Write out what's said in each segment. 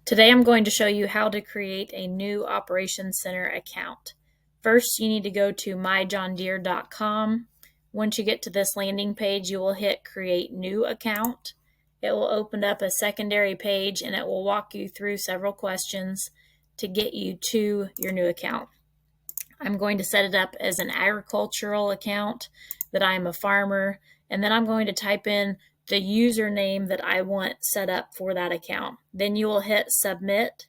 Today I'm going to show you how to create a new Operations Center account. First, you need to go to myjohndeere.com. Once you get to this landing page, you will hit Create New Account. It will open up a secondary page and it will walk you through several questions to get you to your new account. I'm going to set it up as an agricultural account, that I'm a farmer, and then I'm going to type in the username that I want set up for that account. Then you will hit Submit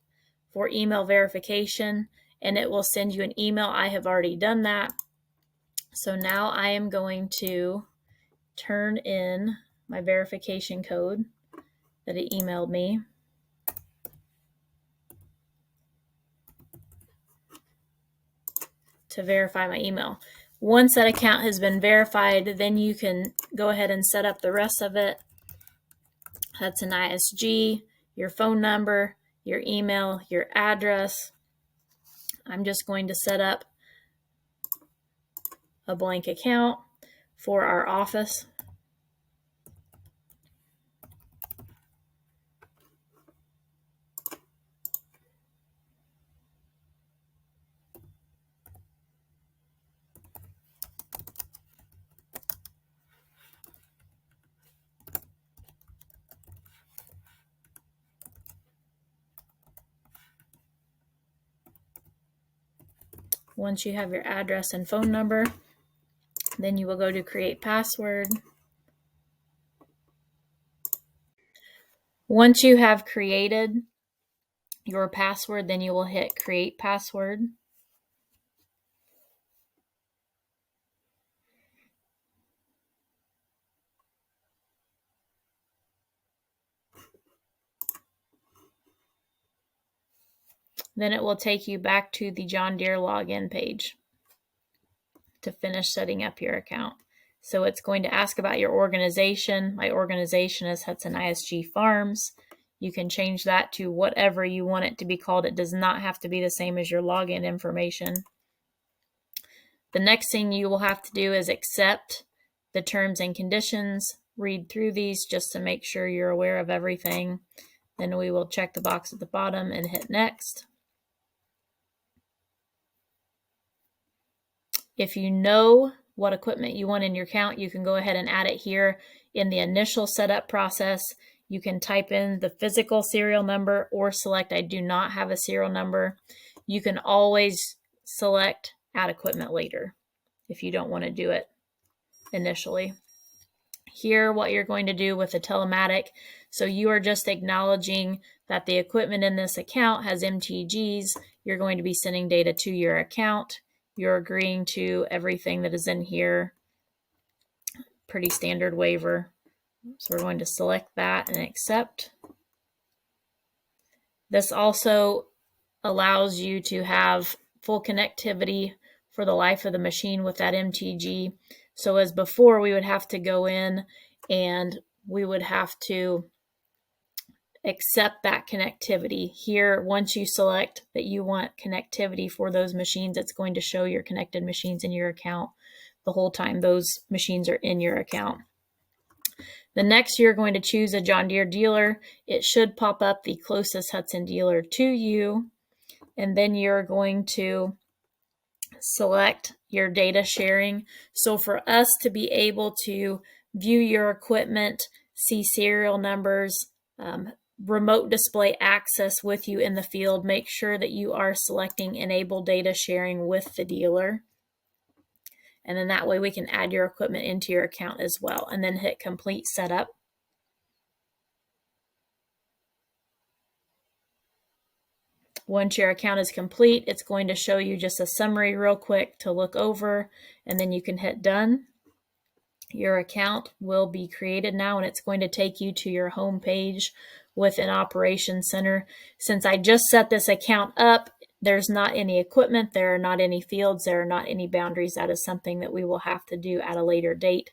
for email verification, and it will send you an email. I have already done that. So now I am going to turn in my verification code that it emailed me. To verify my email. Once that account has been verified, then you can go ahead and set up the rest of it. That's an ISG, your phone number, your email, your address. I'm just going to set up a blank account for our office. Once you have your address and phone number, then you will go to create password. Once you have created your password, then you will hit create password. Then it will take you back to the John Deere login page to finish setting up your account. So it's going to ask about your organization. My organization is Hudson ISG Farms. You can change that to whatever you want it to be called. It does not have to be the same as your login information. The next thing you will have to do is accept the terms and conditions. Read through these just to make sure you're aware of everything. Then we will check the box at the bottom and hit next. If you know what equipment you want in your account, you can go ahead and add it here in the initial setup process. You can type in the physical serial number or select I do not have a serial number. You can always select add equipment later if you don't want to do it initially. Here, what you're going to do with the telematic, so you are just acknowledging that the equipment in this account has MTGs. You're going to be sending data to your account. You're agreeing to everything that is in here. Pretty standard waiver. So we're going to select that and accept. This also allows you to have full connectivity for the life of the machine with that MTG. So as before, we would have to go in and we would have to accept that connectivity. Here, once you select that you want connectivity for those machines, it's going to show your connected machines in your account the whole time those machines are in your account. The next, you're going to choose a John Deere dealer. It should pop up the closest Hudson dealer to you. And then you're going to select your data sharing. So for us to be able to view your equipment, see serial numbers, remote display access with you in the field, make sure that you are selecting enable data sharing with the dealer. And then that way we can add your equipment into your account as well. And then hit complete setup. Once your account is complete, it's going to show you just a summary real quick to look over, and then you can hit done. Your account will be created now, and it's going to take you to your home page with an Operations Center. Since I just set this account up, there's not any equipment, there are not any fields, there are not any boundaries. That is something that we will have to do at a later date.